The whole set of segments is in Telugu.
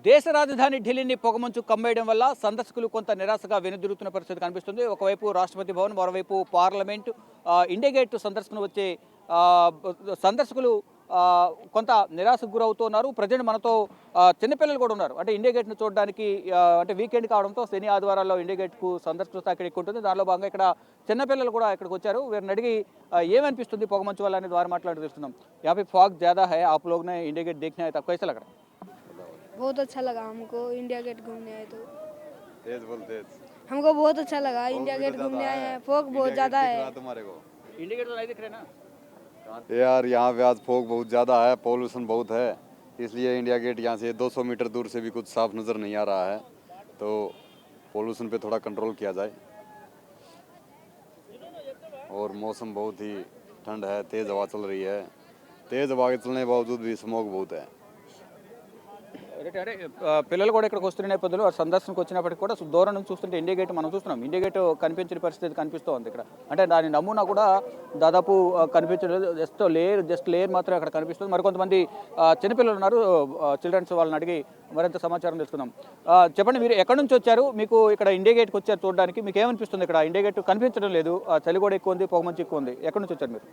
దేశ రాజధాని ఢిల్లీని పొగమంచు కమ్మేయడం వల్ల సందర్శకులు కొంత నిరాశగా వెనుదిరుగుతున్న పరిస్థితి కనిపిస్తుంది. ఒకవైపు రాష్ట్రపతి భవన్, మరోవైపు పార్లమెంటు, ఇండియా గేట్ సందర్శన వచ్చే సందర్శకులు కొంత నిరాశకు గురవుతున్నారు. ప్రజెంట్ మనతో చిన్నపిల్లలు కూడా ఉన్నారు. అంటే ఇండియా గేట్ను చూడడానికి అంటే వీకెండ్ కావడంతో శని ఆదివారాల్లో ఇండియా గేట్కు సందర్శకుల తాకిడి ఎక్కువ ఉంటుంది. దానిలో భాగంగా ఇక్కడ చిన్నపిల్లలు కూడా ఇక్కడికి వచ్చారు. వీరిని అడిగి ఏమనిపిస్తుంది పొగమంచు వల్ల అనేది ద్వారా మాట్లాడి తెలుస్తున్నాం. यहाँ पे फॉग ज़्यादा है, आप लोग ने इंडिया गेट देखने आए, तो आपको कैसा लग रहा है? बहुत अच्छा लगा हमको इंडिया गेट घूमने आए तो तेज बोल तेज हमको बहुत अच्छा लगा इंडिया गेट घूमने आए हैं। फोग बहुत ज़्यादा है। तुम्हारे को इंडिया गेट तो नहीं दिख रहे ना? यार यहाँ पे आज फोग बहुत ज़्यादा है, पोल्यूशन बहुत है, इसलिए इंडिया गेट यहाँ से 200 मीटर दूर से भी कुछ साफ नज़र नहीं आ रहा है। तो पोल्यूशन पे थोड़ा कंट्रोल किया जाए। और मौसम बहुत ही ठंड है, तेज़ हवा चल रही है। तेज़ हवा के चलने के बावजूद भी स्मोक बहुत है। అంటే పిల్లలు కూడా ఇక్కడికి వస్తున్న నేపథ్యంలో సందర్శనకు వచ్చినప్పటికీ కూడా దూరం నుంచి చూస్తుంటే ఇండియా గేట్ మనం చూస్తున్నాం. ఇండియా గేట్ కనిపించిన పరిస్థితి కనిపిస్తోంది ఇక్కడ. అంటే దాని నమూనా కూడా దాదాపు కనిపించలేదు. జస్ట్ లేయర్ మాత్రమే అక్కడ కనిపిస్తుంది. మరికొంతమంది చిన్నపిల్లలు ఉన్నారు, చిల్డ్రన్స్, వాళ్ళని అడిగి మరింత సమాచారం తెలుసుకుందాం. చెప్పండి, మీరు ఎక్కడి నుంచి వచ్చారు? మీకు ఇక్కడ ఇండియా గేట్కి వచ్చారు చూడడానికి, మీకు ఏమనిపిస్తుంది? ఇక్కడ ఇండియా గేట్ కనిపించడం లేదు, చలి కూడా ఎక్కువ ఉంది, పొగమంచు ఎక్కువ ఉంది. ఎక్కడి నుంచి వచ్చారు మీరు?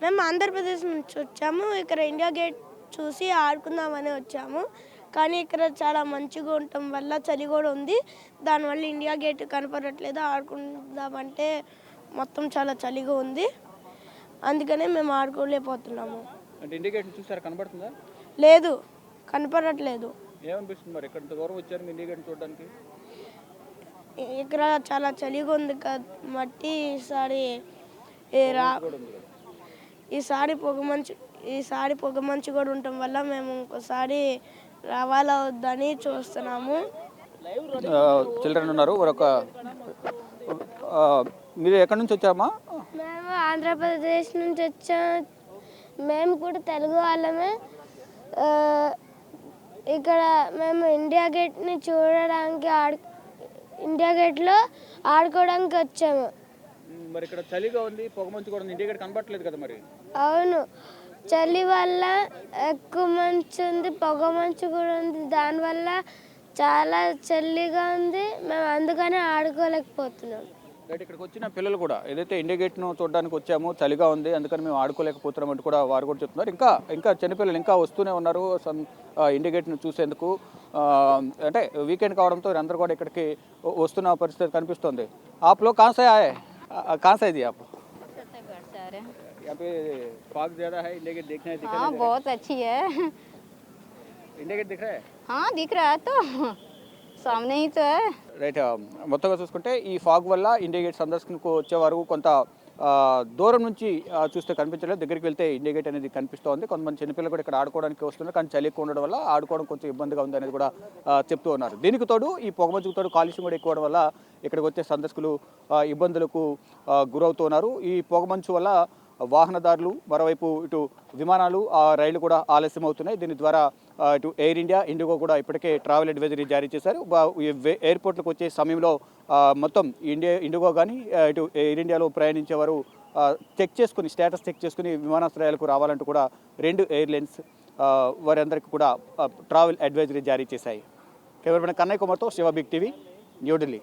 మేము ఆంధ్రప్రదేశ్ నుంచి వచ్చాము. ఇక్కడ ఇండియా గేట్ చూసి ఆడుకుందామని వచ్చాము. కానీ ఇక్కడ చాలా మంచిగా ఉండటం వల్ల చలి కూడా ఉంది. దానివల్ల ఇండియా గేట్ కనపడట్లేదు. ఆడుకుందామంటే మొత్తం చాలా చలిగా ఉంది. అందుకనే మేము ఆడుకోలేకపోతున్నాము. అంటే ఇండియా గేట్ చూసారా, కనబడుతుందా? లేదు, కనపడట్లేదు. ఏమనిపిస్తుంది మరి ఇక్కడ దూరం వచ్చారు మీ ఇండియా గేట్ చూడడానికి? ఇక్కడ చాలా చలిగా ఉంది కాబట్టి ఈసారి పొగమంచు కూడా ఉండటం వల్ల మేము ఇంకోసారి రావాలా వద్దని చూస్తున్నాము. చిల్డ్రన్ ఉన్నారు. మీరు ఎక్కడి నుంచి వచ్చామా? మేము ఆంధ్రప్రదేశ్ నుంచి వచ్చాము. మేము కూడా తెలుగు వాళ్ళమే. ఇక్కడ మేము ఇండియా గేట్ని చూడడానికి ఇండియా గేట్లో ఆడుకోవడానికి వచ్చాము. మరి ఇక్కడ చలిగా ఉంది, పొగమంచు కూడా ఉంది, ఇండియా గేట్ కనబడట్లేదు కదా మరి? అవును, చలి వల్ల ఎక్కువ మంచు ఉంది, పొగ మంచు కూడా ఉంది. దానివల్ల చాలా చలిగా ఉంది. మేము అందుకనే ఆడుకోలేకపోతున్నాం. రైట్, ఇక్కడికి వచ్చిన పిల్లలు కూడా ఏదైతే ఇండియా గేట్ను చూడడానికి వచ్చామో చలిగా ఉంది, అందుకని మేము ఆడుకోలేకపోతున్నాం అంటూ కూడా వారు కూడా చెప్తున్నారు. ఇంకా చిన్నపిల్లలు ఇంకా వస్తూనే ఉన్నారు ఇండియా గేట్ను చూసేందుకు. అంటే వీకెండ్ కావడంతో అందరూ కూడా ఇక్కడికి వస్తున్న పరిస్థితి కనిపిస్తుంది. आप लोग कहाँ से आए? कहाँ से जी आप? छत्तीसगढ़ से आ रहे हैं। यहाँ पे फॉग ज़्यादा है, इंडिया गेट देखना है? हाँ, बहुत अच्छी है। इंडिया गेट दिख रहा है? हाँ, दिख रहा है, तो सामने ही तो है। రైట్, మొత్తంగా చూసుకుంటే ఈ ఫాగ్ వల్ల ఇండియా గేట్ సందర్శనకు వచ్చేవారు కొంత దూరం నుంచి చూస్తే కనిపించలేదు, దగ్గరికి వెళ్తే ఇండియా గేట్ అనేది కనిపిస్తోంది. కొంతమంది చిన్నపిల్లలు కూడా ఇక్కడ ఆడుకోవడానికి వస్తున్నారు, కానీ చలి ఎక్కువ ఉండడం వల్ల ఆడుకోవడం కొంచెం ఇబ్బందిగా ఉంది అనేది కూడా చెప్తూ ఉన్నారు. దీనికి తోడు ఈ పొగమంచుకు తోడు కాలుష్యం కూడా ఎక్కువ అవడం వల్ల ఇక్కడికి వచ్చే సందర్శకులు ఇబ్బందులకు గురవుతున్నారు. ఈ పొగమంచు వల్ల వాహనదారులు, మరోవైపు ఇటు విమానాలు, రైళ్లు కూడా ఆలస్యం అవుతున్నాయి. దీని ద్వారా ఇటు ఎయిర్ ఇండియా, ఇండిగో కూడా ఇప్పటికే ట్రావెల్ అడ్వైజరీ జారీ చేశారు. ఎయిర్పోర్ట్లకు వచ్చే సమయంలో మొత్తం ఇండిగో కానీ ఇటు ఎయిర్ ఇండియాలో ప్రయాణించేవారు స్టేటస్ చెక్ చేసుకుని విమానాశ్రయాలకు రావాలంటూ కూడా రెండు ఎయిర్లైన్స్ వారందరికీ కూడా ట్రావెల్ అడ్వైజరీ జారీ చేశాయి. కెమెరామెన్ కన్నయ్య కుమార్తో శివ బిగ్ టీవీ, న్యూఢిల్లీ.